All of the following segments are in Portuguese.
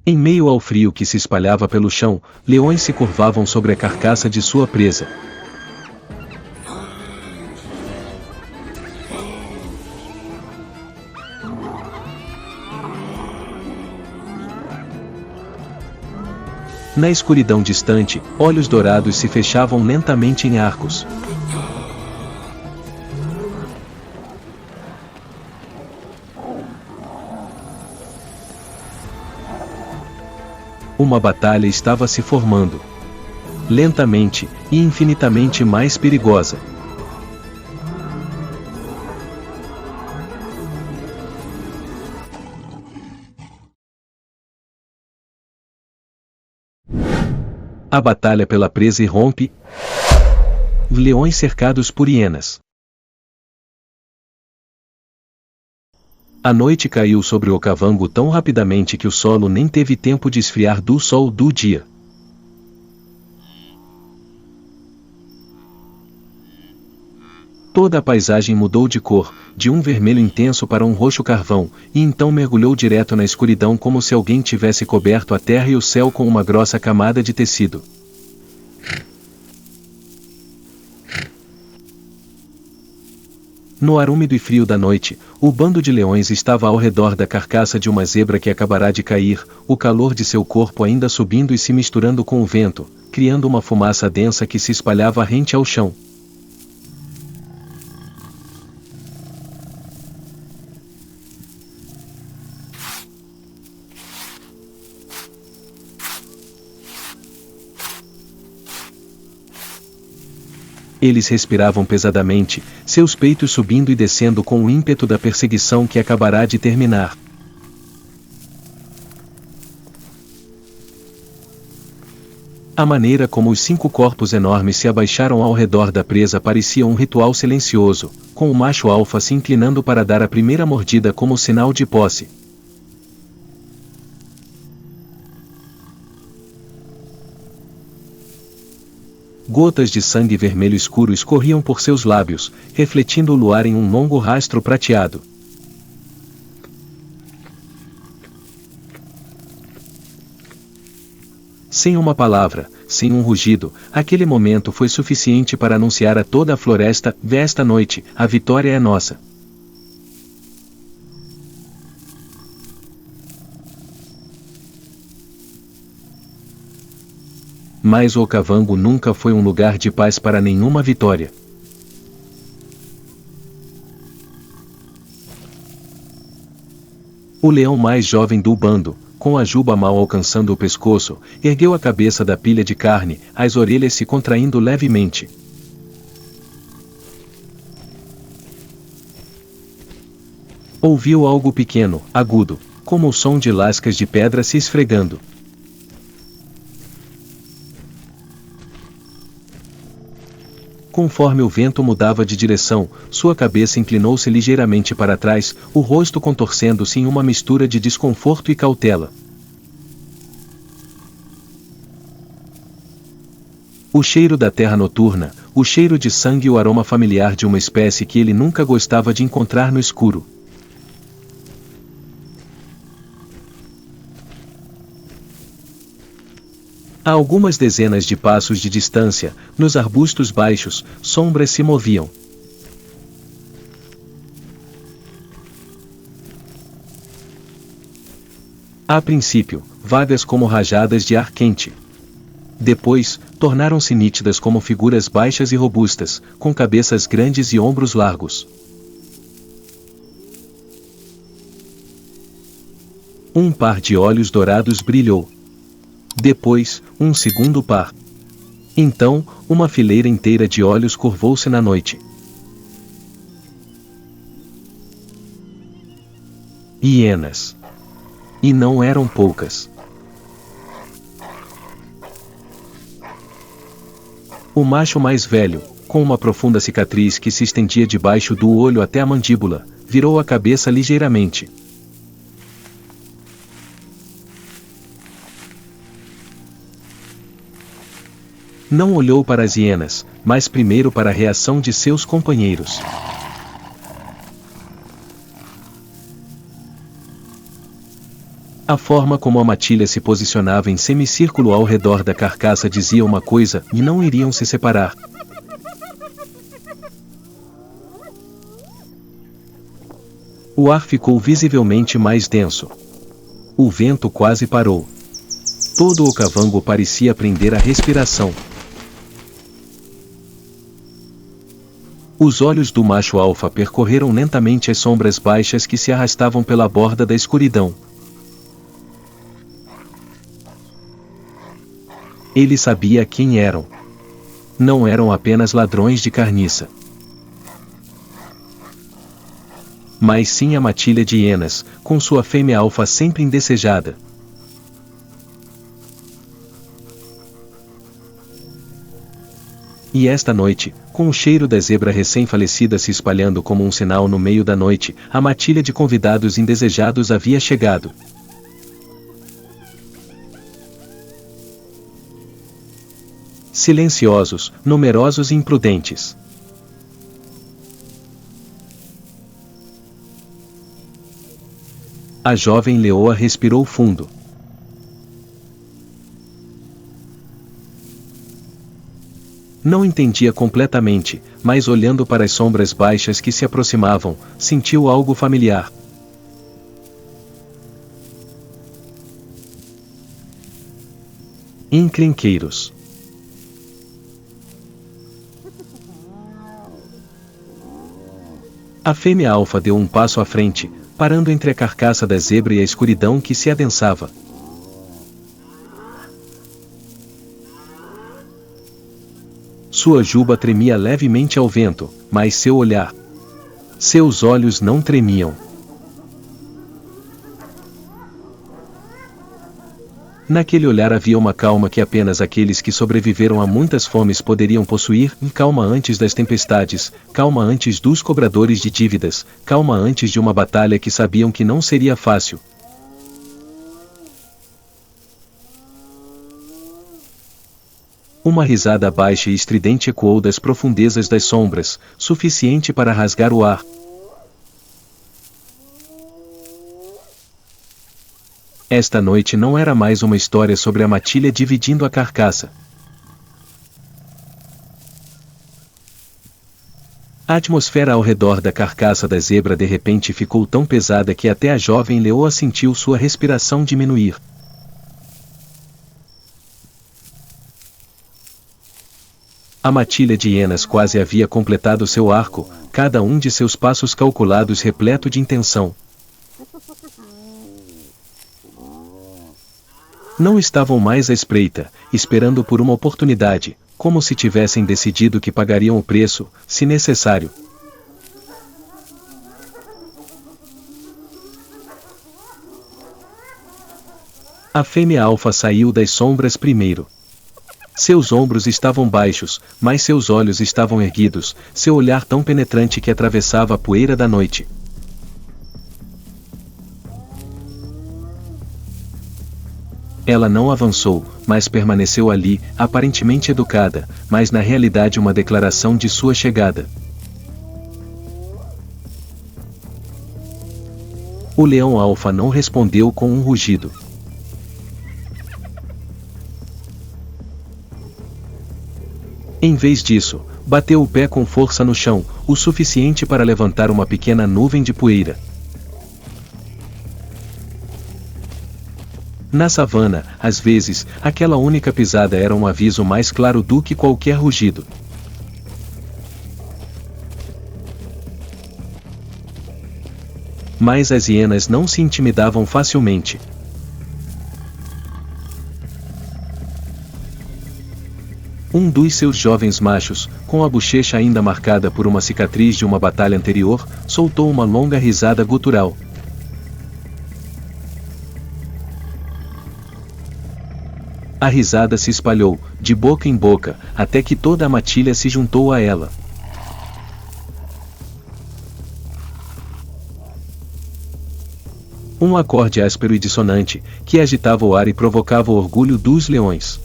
Em meio ao frio que se espalhava pelo chão, leões se curvavam sobre a carcaça de sua presa. Na escuridão distante, olhos dourados se fechavam lentamente em arcos. Uma batalha estava se formando. Lentamente, e infinitamente mais perigosa. A batalha pela presa irrompe. Leões cercados por hienas. A noite caiu sobre o Okavango tão rapidamente que o solo nem teve tempo de esfriar do sol do dia. Toda a paisagem mudou de cor, de um vermelho intenso para um roxo carvão, e então mergulhou direto na escuridão como se alguém tivesse coberto a terra e o céu com uma grossa camada de tecido. No ar úmido e frio da noite, o bando de leões estava ao redor da carcaça de uma zebra que acabará de cair, o calor de seu corpo ainda subindo e se misturando com o vento, criando uma fumaça densa que se espalhava rente ao chão. Eles respiravam pesadamente, seus peitos subindo e descendo com o ímpeto da perseguição que acabará de terminar. A maneira como os 5 corpos enormes se abaixaram ao redor da presa parecia um ritual silencioso, com o macho alfa se inclinando para dar a primeira mordida como sinal de posse. Gotas de sangue vermelho escuro escorriam por seus lábios, refletindo o luar em um longo rastro prateado. Sem uma palavra, sem um rugido, aquele momento foi suficiente para anunciar a toda a floresta: esta noite, a vitória é nossa. Mas o Okavango nunca foi um lugar de paz para nenhuma vitória. O leão mais jovem do bando, com a juba mal alcançando o pescoço, ergueu a cabeça da pilha de carne, as orelhas se contraindo levemente. Ouviu algo pequeno, agudo, como o som de lascas de pedra se esfregando. Conforme o vento mudava de direção, sua cabeça inclinou-se ligeiramente para trás, o rosto contorcendo-se em uma mistura de desconforto e cautela. O cheiro da terra noturna, o cheiro de sangue e o aroma familiar de uma espécie que ele nunca gostava de encontrar no escuro. A algumas dezenas de passos de distância, nos arbustos baixos, sombras se moviam. A princípio, vagas como rajadas de ar quente. Depois, tornaram-se nítidas como figuras baixas e robustas, com cabeças grandes e ombros largos. Um par de olhos dourados brilhou. Depois, um segundo par. Então, uma fileira inteira de olhos curvou-se na noite. Hienas. E não eram poucas. O macho mais velho, com uma profunda cicatriz que se estendia debaixo do olho até a mandíbula, virou a cabeça ligeiramente. Não olhou para as hienas, mas primeiro para a reação de seus companheiros. A forma como a matilha se posicionava em semicírculo ao redor da carcaça dizia uma coisa, e não iriam se separar. O ar ficou visivelmente mais denso. O vento quase parou. Todo o cavango parecia prender a respiração. Os olhos do macho alfa percorreram lentamente as sombras baixas que se arrastavam pela borda da escuridão. Ele sabia quem eram. Não eram apenas ladrões de carniça. Mas sim a matilha de hienas, com sua fêmea alfa sempre indesejada. E esta noite, com o cheiro da zebra recém-falecida se espalhando como um sinal no meio da noite, a matilha de convidados indesejados havia chegado. Silenciosos, numerosos e imprudentes. A jovem leoa respirou fundo. Não entendia completamente, mas olhando para as sombras baixas que se aproximavam, sentiu algo familiar. Encrenqueiros. A fêmea alfa deu um passo à frente, parando entre a carcaça da zebra e a escuridão que se adensava. Sua juba tremia levemente ao vento, mas seu olhar. Seus olhos não tremiam. Naquele olhar havia uma calma que apenas aqueles que sobreviveram a muitas fomes poderiam possuir, calma antes das tempestades, calma antes dos cobradores de dívidas, calma antes de uma batalha que sabiam que não seria fácil. Uma risada baixa e estridente ecoou das profundezas das sombras, suficiente para rasgar o ar. Esta noite não era mais uma história sobre a matilha dividindo a carcaça. A atmosfera ao redor da carcaça da zebra de repente ficou tão pesada que até a jovem leoa sentiu sua respiração diminuir. A matilha de hienas quase havia completado seu arco, cada um de seus passos calculados repleto de intenção. Não estavam mais à espreita, esperando por uma oportunidade, como se tivessem decidido que pagariam o preço, se necessário. A fêmea alfa saiu das sombras primeiro. Seus ombros estavam baixos, mas seus olhos estavam erguidos, seu olhar tão penetrante que atravessava a poeira da noite. Ela não avançou, mas permaneceu ali, aparentemente educada, mas na realidade uma declaração de sua chegada. O leão alfa não respondeu com um rugido. Em vez disso, bateu o pé com força no chão, o suficiente para levantar uma pequena nuvem de poeira. Na savana, às vezes, aquela única pisada era um aviso mais claro do que qualquer rugido. Mas as hienas não se intimidavam facilmente. Um dos seus jovens machos, com a bochecha ainda marcada por uma cicatriz de uma batalha anterior, soltou uma longa risada gutural. A risada se espalhou, de boca em boca, até que toda a matilha se juntou a ela. Um acorde áspero e dissonante, que agitava o ar e provocava o orgulho dos leões.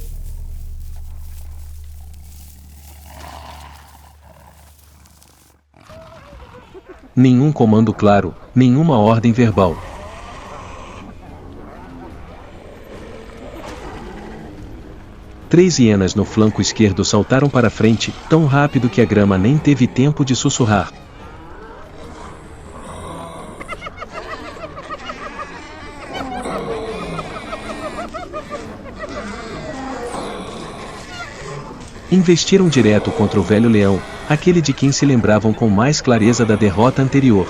Nenhum comando claro, nenhuma ordem verbal. 3 hienas no flanco esquerdo saltaram para frente, tão rápido que a grama nem teve tempo de sussurrar. Investiram direto contra o velho leão, aquele de quem se lembravam com mais clareza da derrota anterior.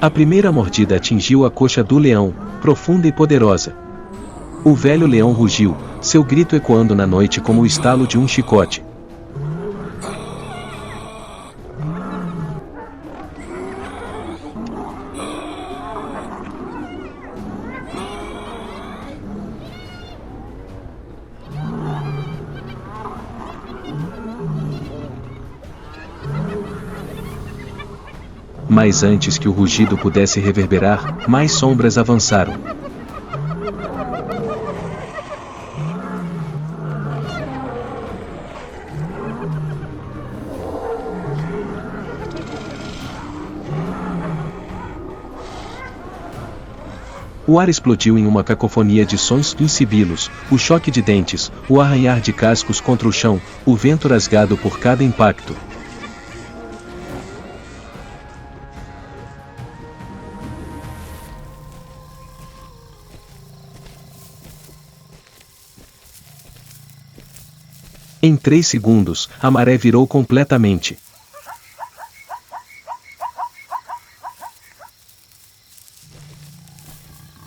A primeira mordida atingiu a coxa do leão, profunda e poderosa. O velho leão rugiu, seu grito ecoando na noite como o estalo de um chicote. Mas antes que o rugido pudesse reverberar, mais sombras avançaram. O ar explodiu em uma cacofonia de sons e sibilos, o choque de dentes, o arranhar de cascos contra o chão, o vento rasgado por cada impacto. Em 3 segundos, a maré virou completamente.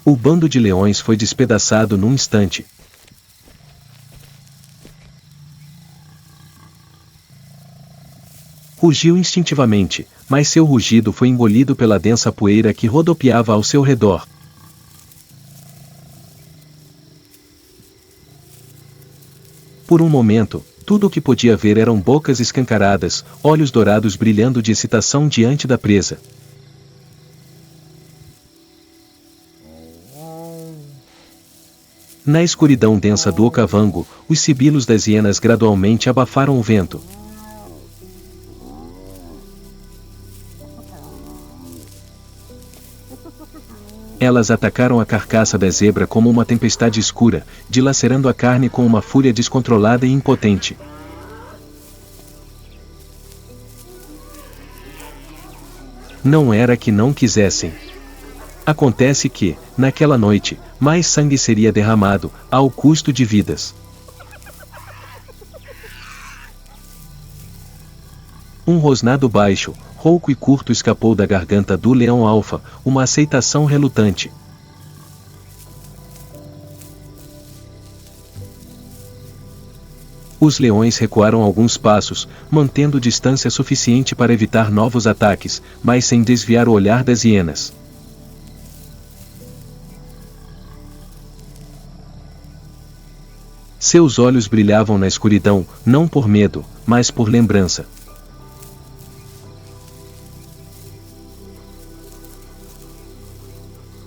O bando de leões foi despedaçado num instante. Rugiu instintivamente, mas seu rugido foi engolido pela densa poeira que rodopiava ao seu redor. Por um momento, tudo o que podia ver eram bocas escancaradas, olhos dourados brilhando de excitação diante da presa. Na escuridão densa do Okavango, os sibilos das hienas gradualmente abafaram o vento. Elas atacaram a carcaça da zebra como uma tempestade escura, dilacerando a carne com uma fúria descontrolada e impotente. Não era que não quisessem. Acontece que, naquela noite, mais sangue seria derramado, ao custo de vidas. Um rosnado baixo, rouco e curto escapou da garganta do leão alfa, uma aceitação relutante. Os leões recuaram alguns passos, mantendo distância suficiente para evitar novos ataques, mas sem desviar o olhar das hienas. Seus olhos brilhavam na escuridão, não por medo, mas por lembrança.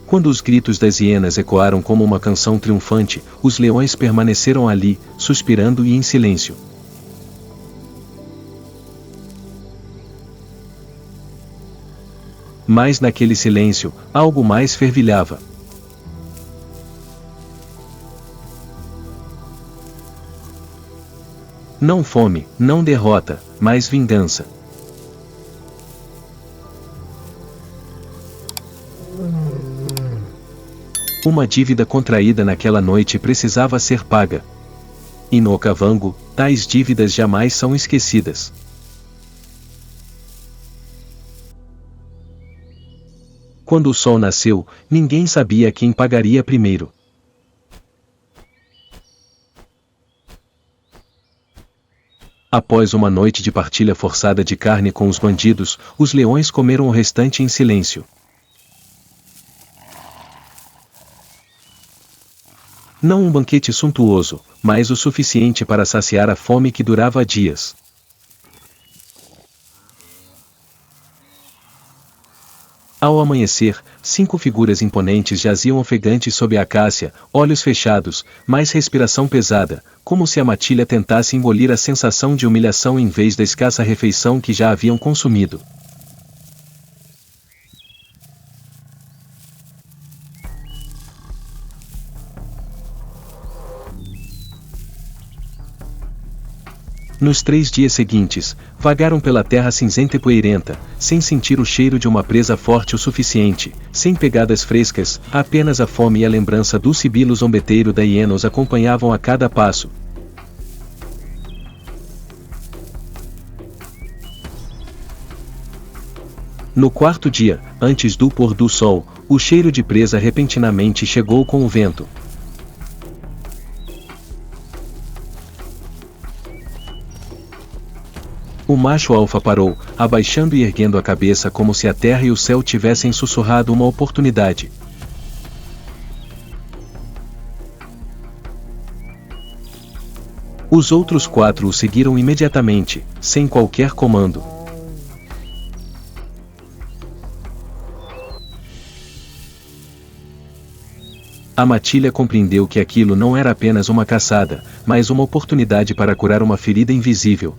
Quando os gritos das hienas ecoaram como uma canção triunfante, os leões permaneceram ali, suspirando e em silêncio. Mas naquele silêncio, algo mais fervilhava. Não fome, não derrota, mas vingança. Uma dívida contraída naquela noite precisava ser paga. E no Okavango, tais dívidas jamais são esquecidas. Quando o sol nasceu, ninguém sabia quem pagaria primeiro. Após uma noite de partilha forçada de carne com os bandidos, os leões comeram o restante em silêncio. Não um banquete suntuoso, mas o suficiente para saciar a fome que durava dias. Ao amanhecer, 5 figuras imponentes jaziam ofegantes sob a acácia, olhos fechados, mas respiração pesada, como se a matilha tentasse engolir a sensação de humilhação em vez da escassa refeição que já haviam consumido. Nos 3 dias seguintes, vagaram pela terra cinzenta e poeirenta, sem sentir o cheiro de uma presa forte o suficiente, sem pegadas frescas, apenas a fome e a lembrança do sibilo zombeteiro da hiena os acompanhavam a cada passo. No 4º dia, antes do pôr do sol, o cheiro de presa repentinamente chegou com o vento. O macho alfa parou, abaixando e erguendo a cabeça como se a terra e o céu tivessem sussurrado uma oportunidade. Os outros 4 o seguiram imediatamente, sem qualquer comando. A matilha compreendeu que aquilo não era apenas uma caçada, mas uma oportunidade para curar uma ferida invisível.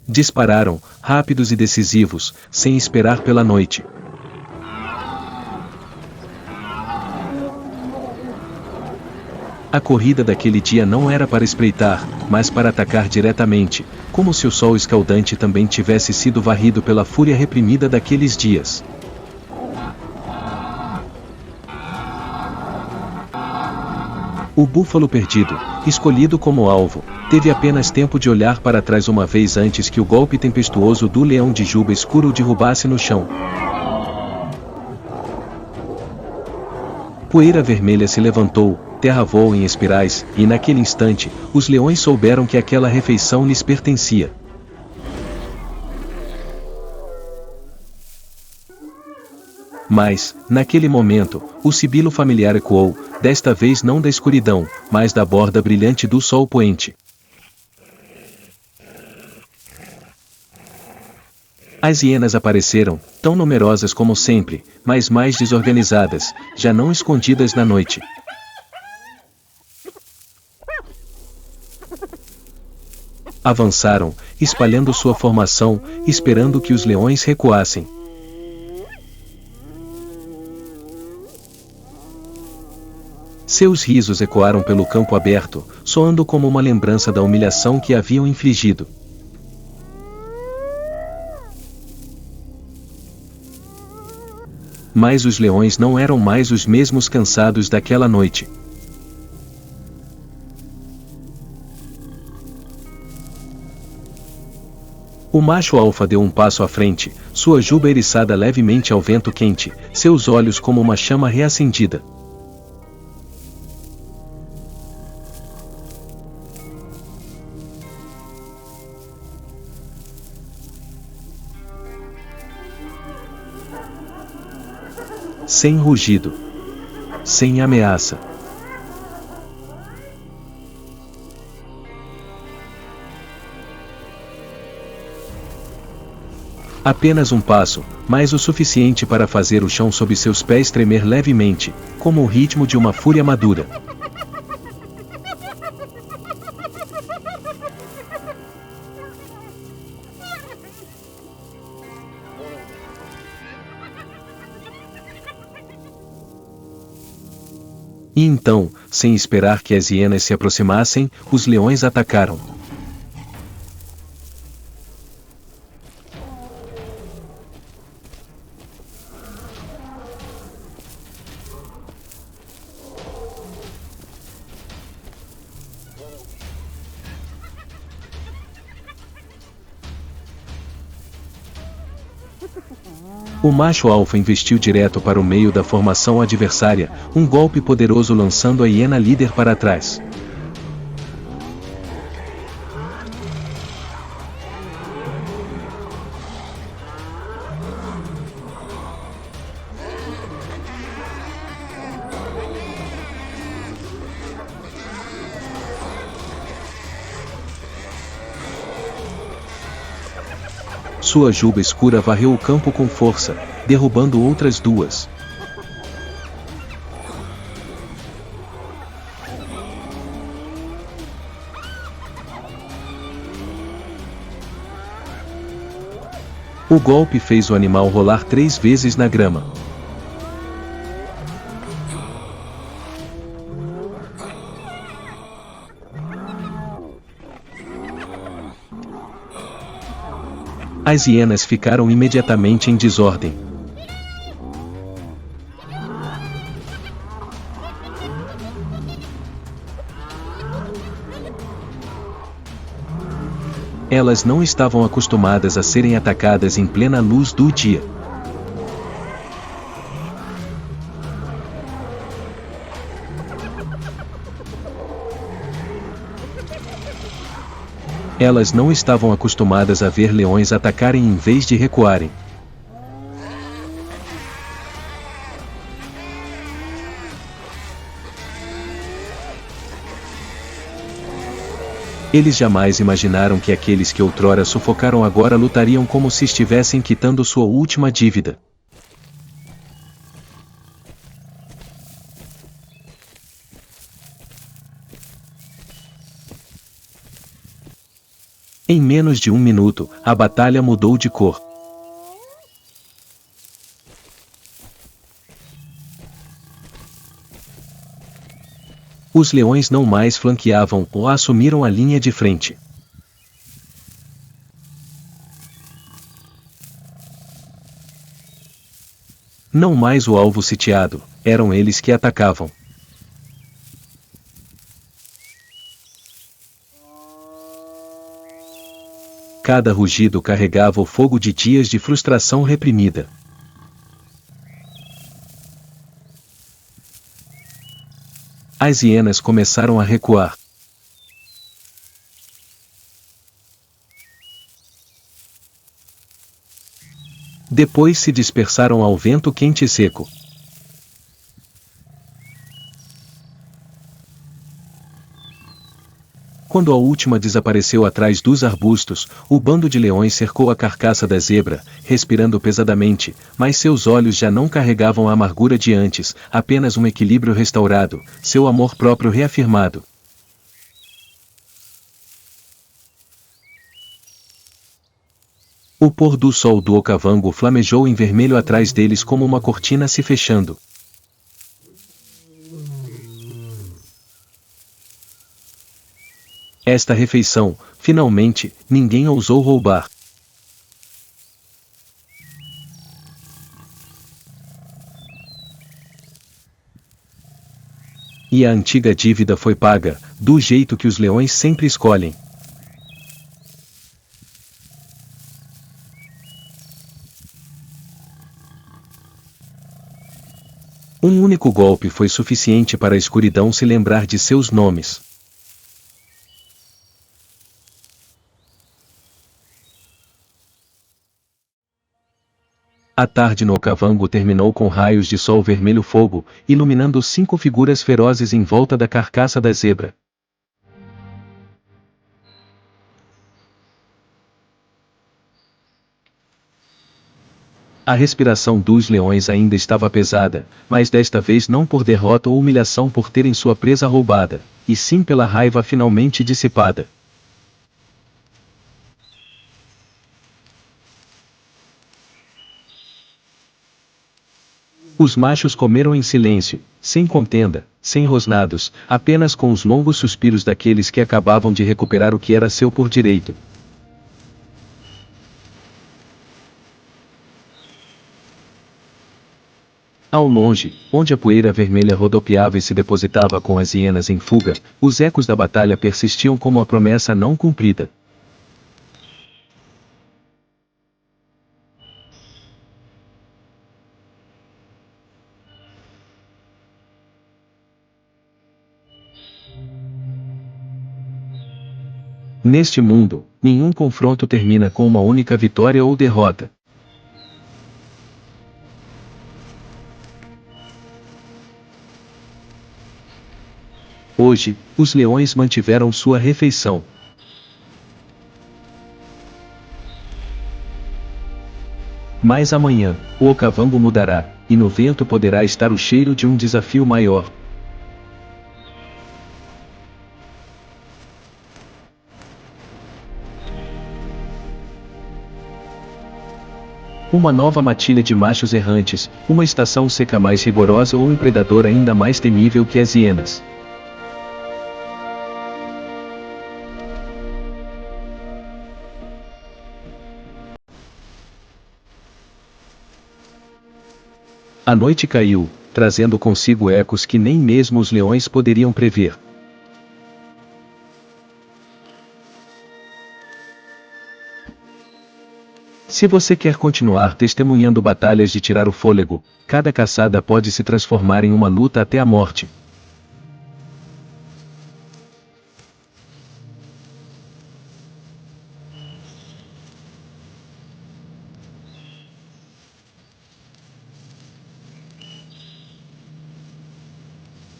Dispararam, rápidos e decisivos, sem esperar pela noite. A corrida daquele dia não era para espreitar, mas para atacar diretamente, como se o sol escaldante também tivesse sido varrido pela fúria reprimida daqueles dias. O búfalo perdido, escolhido como alvo, teve apenas tempo de olhar para trás uma vez antes que o golpe tempestuoso do leão de juba escuro o derrubasse no chão. Poeira vermelha se levantou, terra voou em espirais, e naquele instante, os leões souberam que aquela refeição lhes pertencia. Mas, naquele momento, o sibilo familiar ecoou, desta vez não da escuridão, mas da borda brilhante do sol poente. As hienas apareceram, tão numerosas como sempre, mas mais desorganizadas, já não escondidas na noite. Avançaram, espalhando sua formação, esperando que os leões recuassem. Seus risos ecoaram pelo campo aberto, soando como uma lembrança da humilhação que haviam infligido. Mas os leões não eram mais os mesmos cansados daquela noite. O macho alfa deu um passo à frente, sua juba eriçada levemente ao vento quente, seus olhos como uma chama reacendida. Sem rugido. Sem ameaça. Apenas um passo, mas o suficiente para fazer o chão sob seus pés tremer levemente, como o ritmo de uma fúria madura. E então, sem esperar que as hienas se aproximassem, os leões atacaram. O macho alfa investiu direto para o meio da formação adversária, um golpe poderoso lançando a hiena líder para trás. Sua juba escura varreu o campo com força, derrubando outras duas. O golpe fez o animal rolar 3 vezes na grama. As hienas ficaram imediatamente em desordem. Elas não estavam acostumadas a serem atacadas em plena luz do dia. Elas não estavam acostumadas a ver leões atacarem em vez de recuarem. Eles jamais imaginaram que aqueles que outrora sufocaram agora lutariam como se estivessem quitando sua última dívida. Em menos de 1 minuto, a batalha mudou de cor. Os leões não mais flanqueavam ou assumiram a linha de frente. Não mais o alvo sitiado, eram eles que atacavam. Cada rugido carregava o fogo de dias de frustração reprimida. As hienas começaram a recuar. Depois se dispersaram ao vento quente e seco. Quando a última desapareceu atrás dos arbustos, o bando de leões cercou a carcaça da zebra, respirando pesadamente, mas seus olhos já não carregavam a amargura de antes, apenas um equilíbrio restaurado, seu amor próprio reafirmado. O pôr do sol do Okavango flamejou em vermelho atrás deles como uma cortina se fechando. Esta refeição, finalmente, ninguém ousou roubar. E a antiga dívida foi paga, do jeito que os leões sempre escolhem. Um único golpe foi suficiente para a escuridão se lembrar de seus nomes. A tarde no Okavango terminou com raios de sol vermelho fogo, iluminando 5 figuras ferozes em volta da carcaça da zebra. A respiração dos leões ainda estava pesada, mas desta vez não por derrota ou humilhação por terem sua presa roubada, e sim pela raiva finalmente dissipada. Os machos comeram em silêncio, sem contenda, sem rosnados, apenas com os longos suspiros daqueles que acabavam de recuperar o que era seu por direito. Ao longe, onde a poeira vermelha rodopiava e se depositava com as hienas em fuga, os ecos da batalha persistiam como a promessa não cumprida. Neste mundo, nenhum confronto termina com uma única vitória ou derrota. Hoje, os leões mantiveram sua refeição. Mas amanhã, o Okavango mudará, e no vento poderá estar o cheiro de um desafio maior. Uma nova matilha de machos errantes, uma estação seca mais rigorosa ou um predador ainda mais temível que as hienas. A noite caiu, trazendo consigo ecos que nem mesmo os leões poderiam prever. Se você quer continuar testemunhando batalhas de tirar o fôlego, cada caçada pode se transformar em uma luta até a morte.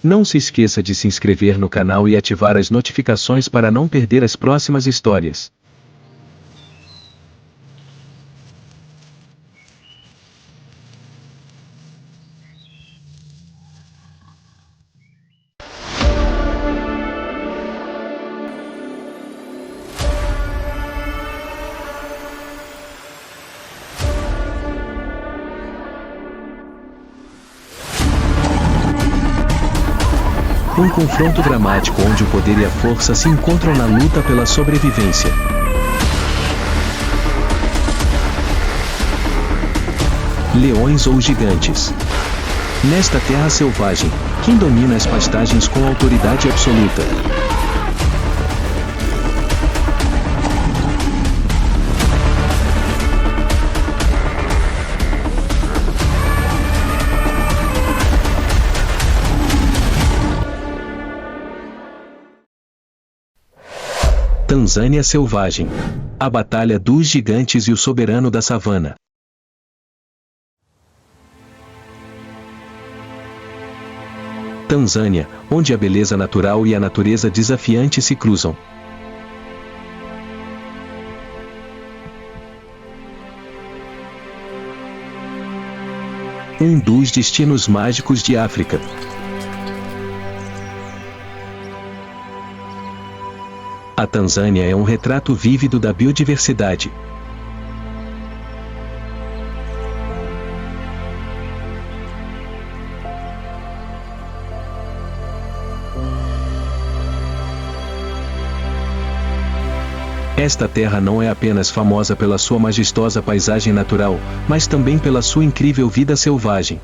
Não se esqueça de se inscrever no canal e ativar as notificações para não perder as próximas histórias. Um confronto dramático onde o poder e a força se encontram na luta pela sobrevivência. Leões ou gigantes? Nesta terra selvagem, quem domina as pastagens com autoridade absoluta? Tanzânia selvagem. A batalha dos gigantes e o soberano da savana. Tanzânia, onde a beleza natural e a natureza desafiante se cruzam. Um dos destinos mágicos de África. A Tanzânia é um retrato vívido da biodiversidade. Esta terra não é apenas famosa pela sua majestosa paisagem natural, mas também pela sua incrível vida selvagem.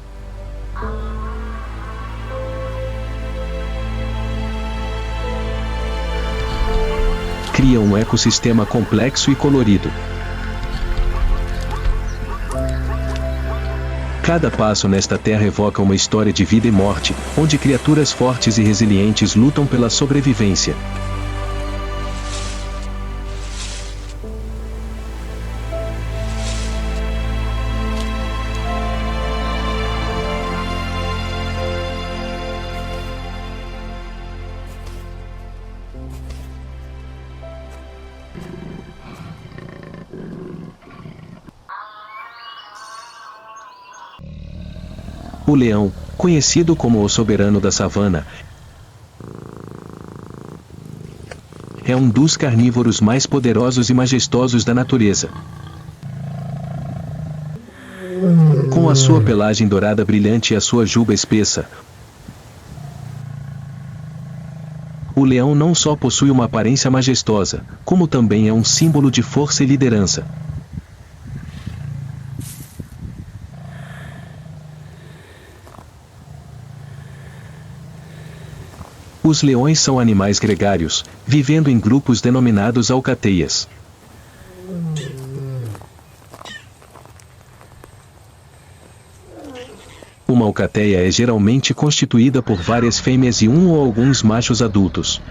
Cria um ecossistema complexo e colorido. Cada passo nesta terra evoca uma história de vida e morte, onde criaturas fortes e resilientes lutam pela sobrevivência. O leão, conhecido como o soberano da savana, é um dos carnívoros mais poderosos e majestosos da natureza. Com a sua pelagem dourada brilhante e a sua juba espessa, o leão não só possui uma aparência majestosa, como também é um símbolo de força e liderança. Os leões são animais gregários, vivendo em grupos denominados alcateias. Uma alcateia é geralmente constituída por várias fêmeas e um ou alguns machos adultos.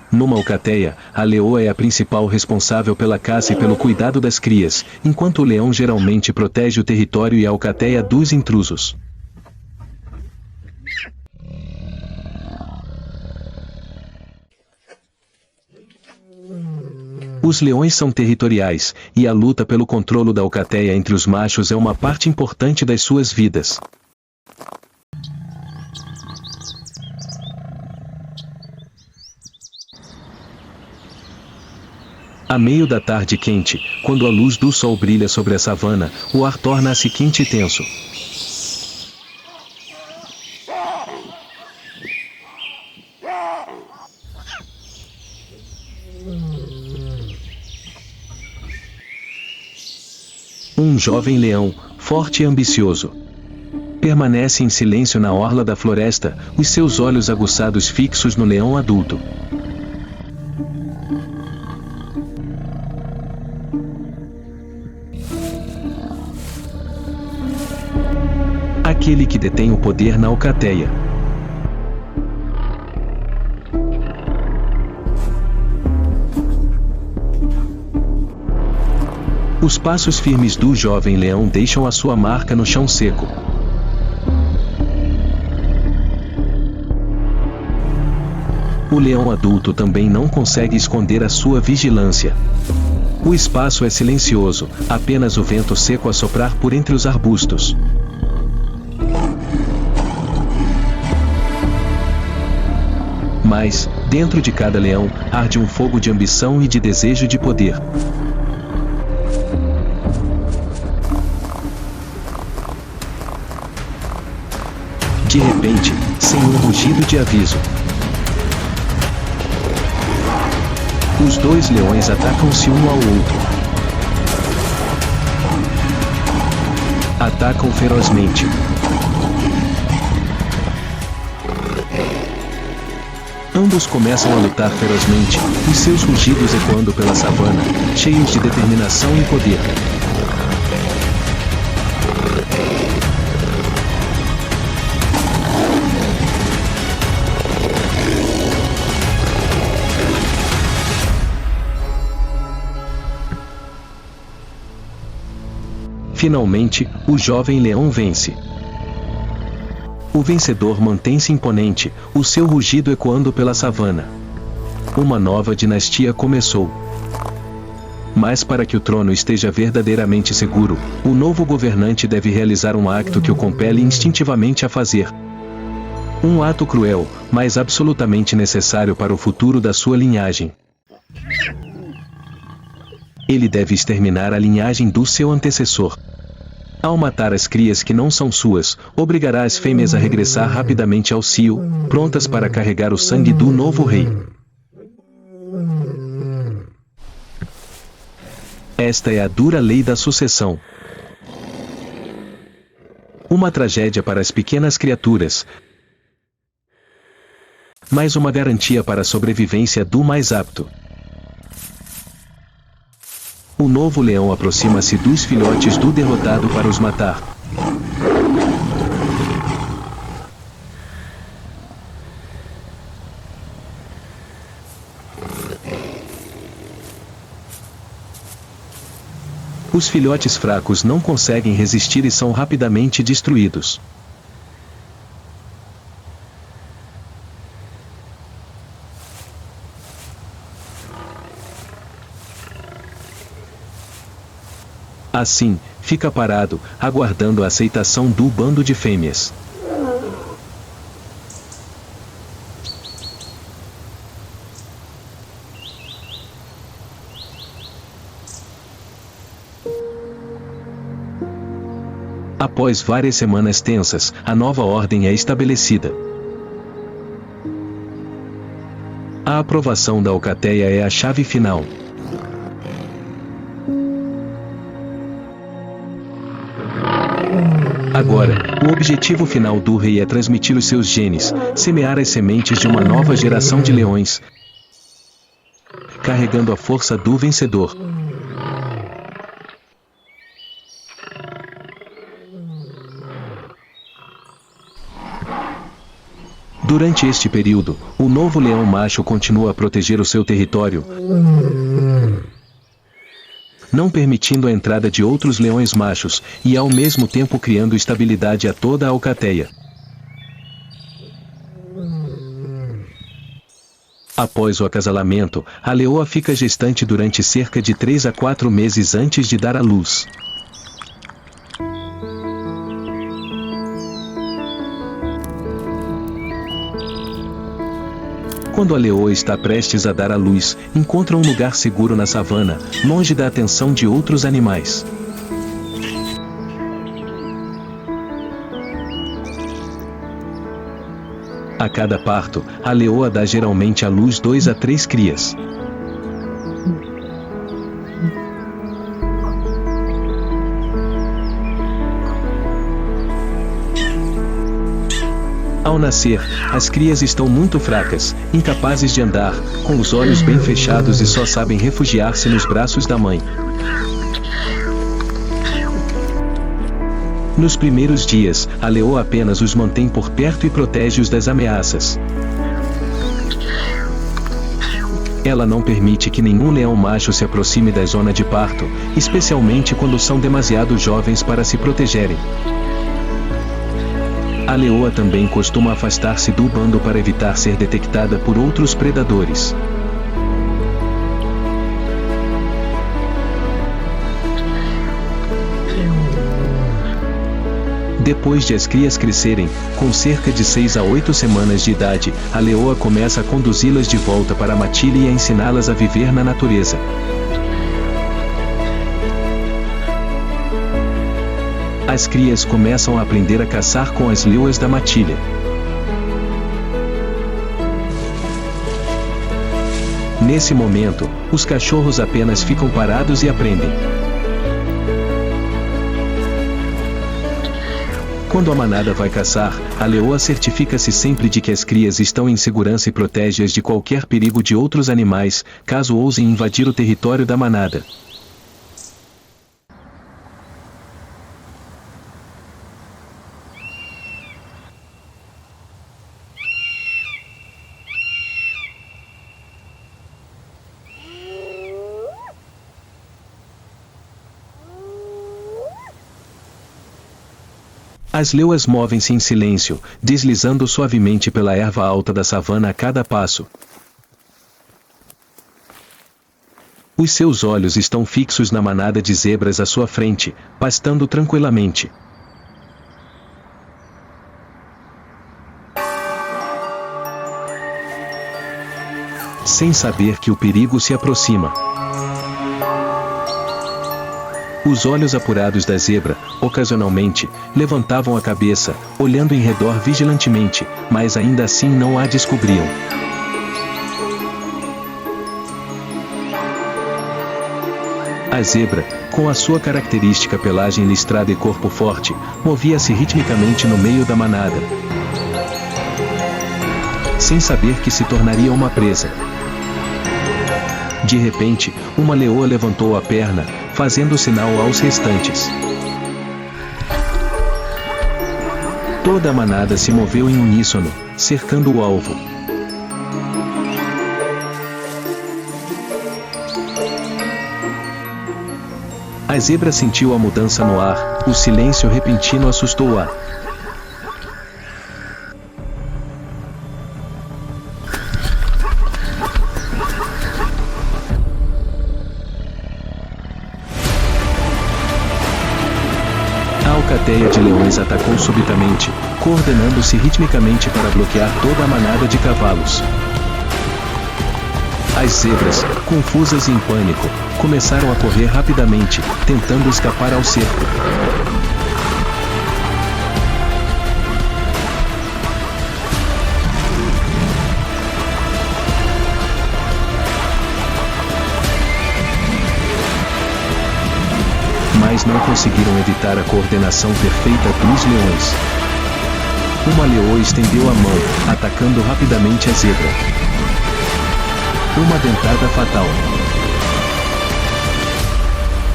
Numa alcateia, a leoa é a principal responsável pela caça e pelo cuidado das crias, enquanto o leão geralmente protege o território e a alcateia dos intrusos. Os leões são territoriais, e a luta pelo controle da alcateia entre os machos é uma parte importante das suas vidas. A meio da tarde quente, quando a luz do sol brilha sobre a savana, o ar torna-se quente e tenso. Um jovem leão, forte e ambicioso, permanece em silêncio na orla da floresta, os seus olhos aguçados fixos no leão adulto. Aquele que detém o poder na alcateia. Os passos firmes do jovem leão deixam a sua marca no chão seco. O leão adulto também não consegue esconder a sua vigilância. O espaço é silencioso, apenas o vento seco a soprar por entre os arbustos. Mas, dentro de cada leão, arde um fogo de ambição e de desejo de poder. De repente, sem um rugido de aviso, os dois leões atacam-se um ao outro. Atacam ferozmente. Ambos começam a lutar ferozmente, os seus rugidos ecoando pela savana, cheios de determinação e poder. Finalmente, o jovem leão vence. O vencedor mantém-se imponente, o seu rugido ecoando pela savana. Uma nova dinastia começou. Mas para que o trono esteja verdadeiramente seguro, o novo governante deve realizar um acto que o compele instintivamente a fazer. Um ato cruel, mas absolutamente necessário para o futuro da sua linhagem. Ele deve exterminar a linhagem do seu antecessor. Ao matar as crias que não são suas, obrigará as fêmeas a regressar rapidamente ao cio, prontas para carregar o sangue do novo rei. Esta é a dura lei da sucessão. Uma tragédia para as pequenas criaturas, mas uma garantia para a sobrevivência do mais apto. O novo leão aproxima-se dos filhotes do derrotado para os matar. Os filhotes fracos não conseguem resistir e são rapidamente destruídos. Assim, fica parado, aguardando a aceitação do bando de fêmeas. Após várias semanas tensas, a nova ordem é estabelecida. A aprovação da alcateia é a chave final. Agora, o objetivo final do rei é transmitir os seus genes, semear as sementes de uma nova geração de leões, carregando a força do vencedor. Durante este período, o novo leão macho continua a proteger o seu território, não permitindo a entrada de outros leões machos, e ao mesmo tempo criando estabilidade a toda a alcateia. Após o acasalamento, a leoa fica gestante durante cerca de 3 a 4 meses antes de dar à luz. Quando a leoa está prestes a dar à luz, encontra um lugar seguro na savana, longe da atenção de outros animais. A cada parto, a leoa dá geralmente à luz 2 a 3 crias. Ao nascer, as crias estão muito fracas, incapazes de andar, com os olhos bem fechados e só sabem refugiar-se nos braços da mãe. Nos primeiros dias, a leoa apenas os mantém por perto e protege-os das ameaças. Ela não permite que nenhum leão macho se aproxime da zona de parto, especialmente quando são demasiado jovens para se protegerem. A leoa também costuma afastar-se do bando para evitar ser detectada por outros predadores. Depois de as crias crescerem, com cerca de 6 a 8 semanas de idade, a leoa começa a conduzi-las de volta para a matilha e a ensiná-las a viver na natureza. As crias começam a aprender a caçar com as leoas da matilha. Nesse momento, os cachorros apenas ficam parados e aprendem. Quando a manada vai caçar, a leoa certifica-se sempre de que as crias estão em segurança e protege-as de qualquer perigo de outros animais, caso ousem invadir o território da manada. As leoas movem-se em silêncio, deslizando suavemente pela erva alta da savana a cada passo. Os seus olhos estão fixos na manada de zebras à sua frente, pastando tranquilamente. Sem saber que o perigo se aproxima. Os olhos apurados da zebra, ocasionalmente, levantavam a cabeça, olhando em redor vigilantemente, mas ainda assim não a descobriam. A zebra, com a sua característica pelagem listrada e corpo forte, movia-se ritmicamente no meio da manada, sem saber que se tornaria uma presa. De repente, uma leoa levantou a perna, fazendo sinal aos restantes. Toda a manada se moveu em uníssono, cercando o alvo. A zebra sentiu a mudança no ar, o silêncio repentino assustou-a. A alcateia de leões atacou subitamente, coordenando-se ritmicamente para bloquear toda a manada de cavalos. As zebras, confusas e em pânico, começaram a correr rapidamente, tentando escapar ao cerco. Mas não conseguiram evitar a coordenação perfeita dos leões. Uma leoa estendeu a mão, atacando rapidamente a zebra. Uma dentada fatal.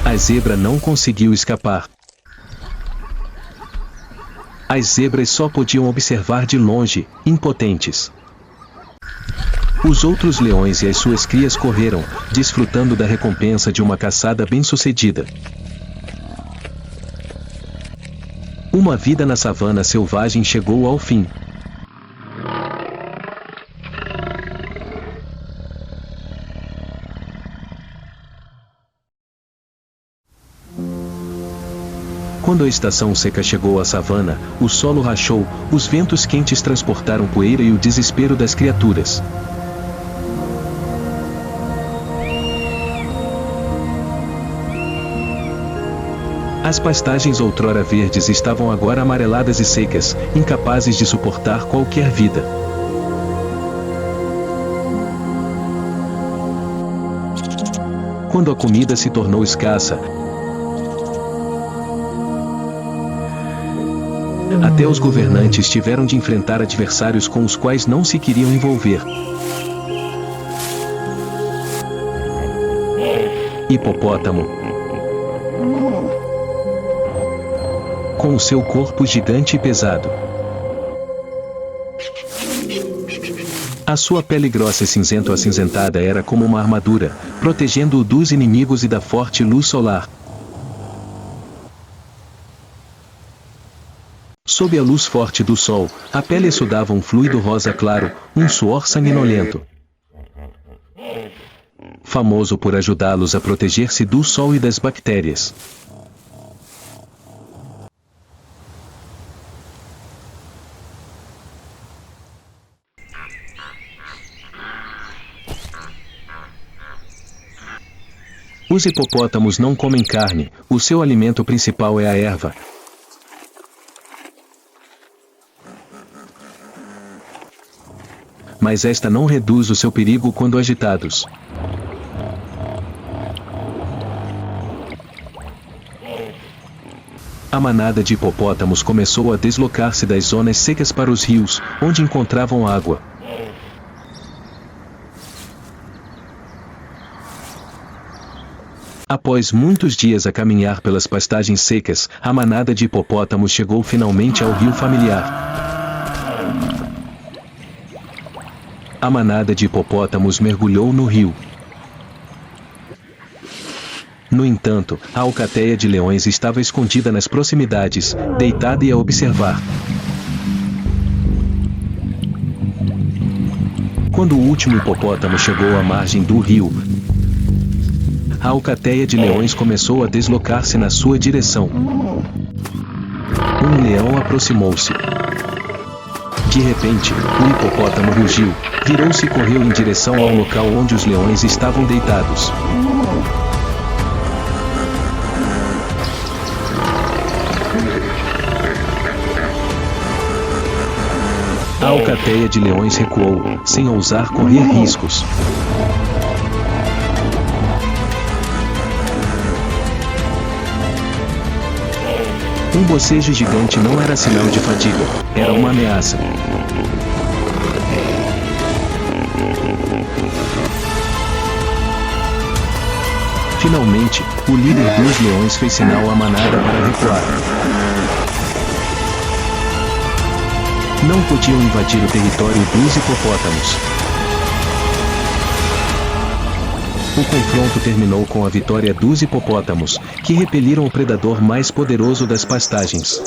A zebra não conseguiu escapar. As zebras só podiam observar de longe, impotentes. Os outros leões e as suas crias correram, desfrutando da recompensa de uma caçada bem-sucedida. Uma vida na savana selvagem chegou ao fim. Quando a estação seca chegou à savana, o solo rachou, os ventos quentes transportaram poeira e o desespero das criaturas. As pastagens outrora verdes estavam agora amareladas e secas, incapazes de suportar qualquer vida. Quando a comida se tornou escassa, até os governantes tiveram de enfrentar adversários com os quais não se queriam envolver. Hipopótamo, com o seu corpo gigante e pesado. A sua pele grossa e cinzento-acinzentada era como uma armadura, protegendo-o dos inimigos e da forte luz solar. Sob a luz forte do sol, a pele exudava um fluido rosa claro, um suor sanguinolento. Famoso por ajudá-los a proteger-se do sol e das bactérias. Os hipopótamos não comem carne, o seu alimento principal é a erva. Mas esta não reduz o seu perigo quando agitados. A manada de hipopótamos começou a deslocar-se das zonas secas para os rios, onde encontravam água. Após muitos dias a caminhar pelas pastagens secas, a manada de hipopótamos chegou finalmente ao rio familiar. A manada de hipopótamos mergulhou no rio. No entanto, a alcateia de leões estava escondida nas proximidades, deitada e a observar. Quando o último hipopótamo chegou à margem do rio, a alcateia de leões começou a deslocar-se na sua direção. Um leão aproximou-se. De repente, o hipopótamo rugiu, virou-se e correu em direção ao local onde os leões estavam deitados. A alcateia de leões recuou, sem ousar correr riscos. Um bocejo gigante não era sinal de fadiga, era uma ameaça. Finalmente, o líder dos leões fez sinal à manada para recuar. Não podiam invadir o território dos hipopótamos. O confronto terminou com a vitória dos hipopótamos, que repeliram o predador mais poderoso das pastagens.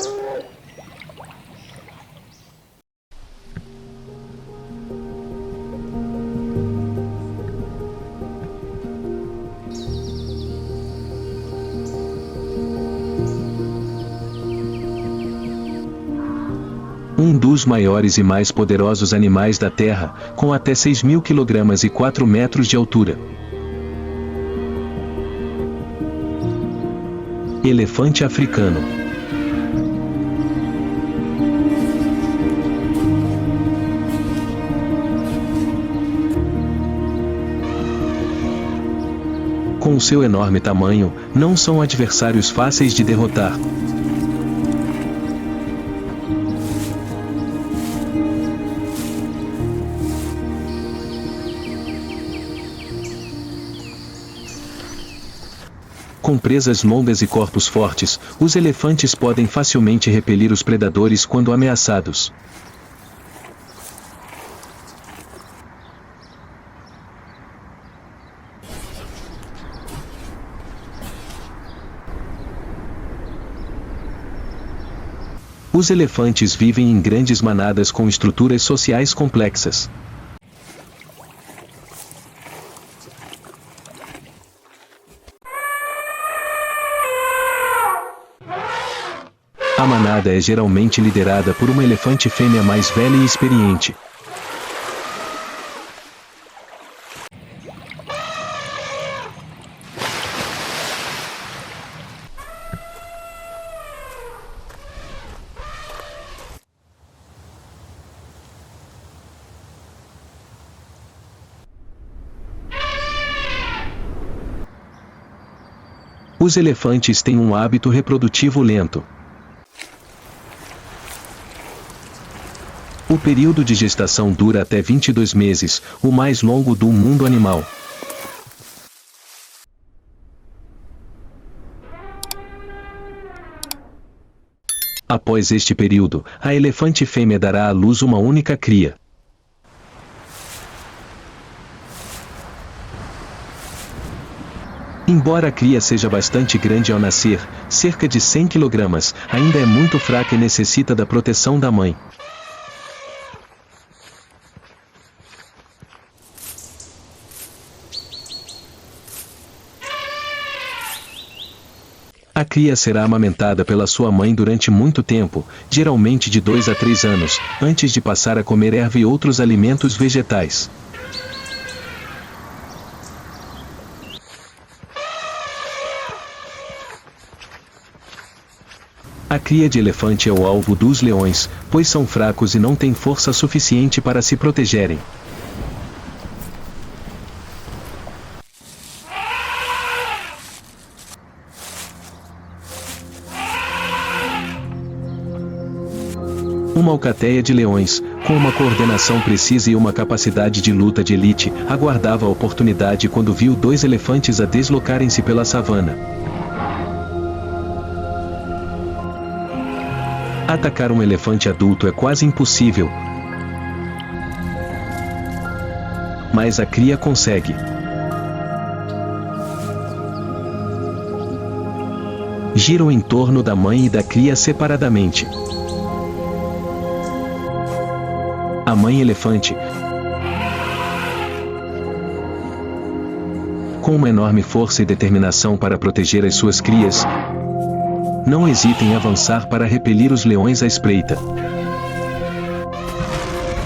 Um dos maiores e mais poderosos animais da Terra, com até 6.000 kg e 4 metros de altura. Elefante africano. Com seu enorme tamanho, não são adversários fáceis de derrotar. Com presas longas e corpos fortes, os elefantes podem facilmente repelir os predadores quando ameaçados. Os elefantes vivem em grandes manadas com estruturas sociais complexas. A manada é geralmente liderada por uma elefante fêmea mais velha e experiente. Os elefantes têm um hábito reprodutivo lento. O período de gestação dura até 22 meses, o mais longo do mundo animal. Após este período, a elefante fêmea dará à luz uma única cria. Embora a cria seja bastante grande ao nascer, cerca de 100 kg, ainda é muito fraca e necessita da proteção da mãe. A cria será amamentada pela sua mãe durante muito tempo, geralmente de 2 a 3 anos, antes de passar a comer erva e outros alimentos vegetais. A cria de elefante é o alvo dos leões, pois são fracos e não têm força suficiente para se protegerem. Uma alcateia de leões, com uma coordenação precisa e uma capacidade de luta de elite, aguardava a oportunidade quando viu 2 elefantes a deslocarem-se pela savana. Atacar um elefante adulto é quase impossível, mas a cria consegue. Giram em torno da mãe e da cria separadamente. A mãe elefante, com uma enorme força e determinação para proteger as suas crias, não hesita em avançar para repelir os leões à espreita.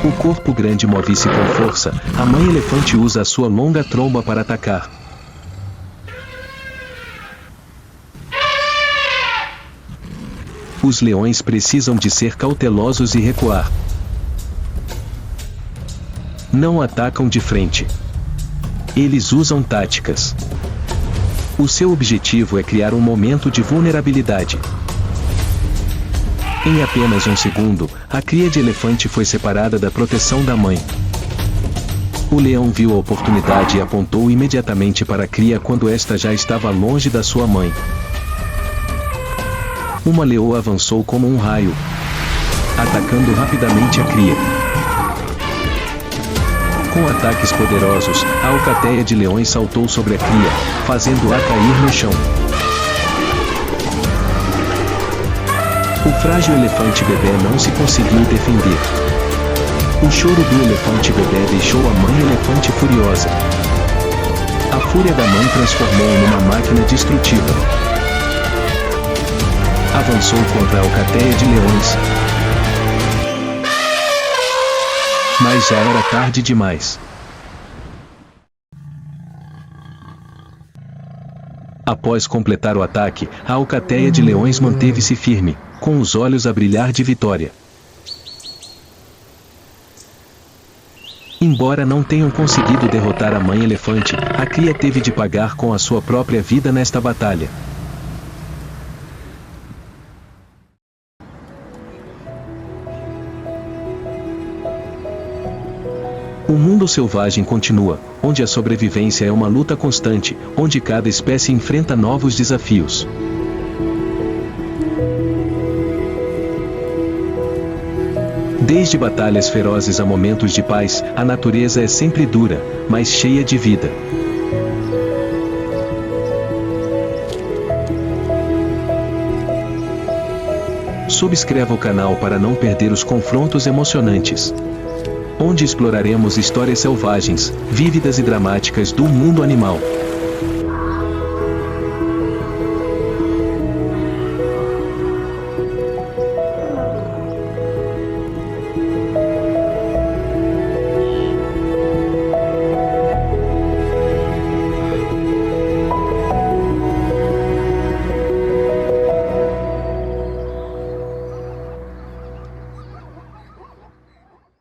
O corpo grande move-se com força, a mãe elefante usa a sua longa tromba para atacar. Os leões precisam de ser cautelosos e recuar. Não atacam de frente. Eles usam táticas. O seu objetivo é criar um momento de vulnerabilidade. Em apenas um segundo, a cria de elefante foi separada da proteção da mãe. O leão viu a oportunidade e apontou imediatamente para a cria quando esta já estava longe da sua mãe. Uma leoa avançou como um raio, atacando rapidamente a cria. Com ataques poderosos, a alcateia de leões saltou sobre a cria, fazendo-a cair no chão. O frágil elefante bebê não se conseguiu defender. O choro do elefante bebê deixou a mãe elefante furiosa. A fúria da mãe transformou numa máquina destrutiva. Avançou contra a alcateia de leões. Mas já era tarde demais. Após completar o ataque, a alcateia de leões manteve-se firme, com os olhos a brilhar de vitória. Embora não tenham conseguido derrotar a mãe elefante, a cria teve de pagar com a sua própria vida nesta batalha. O mundo selvagem continua, onde a sobrevivência é uma luta constante, onde cada espécie enfrenta novos desafios. Desde batalhas ferozes a momentos de paz, a natureza é sempre dura, mas cheia de vida. Subscreva o canal para não perder os confrontos emocionantes, onde exploraremos histórias selvagens, vívidas e dramáticas do mundo animal.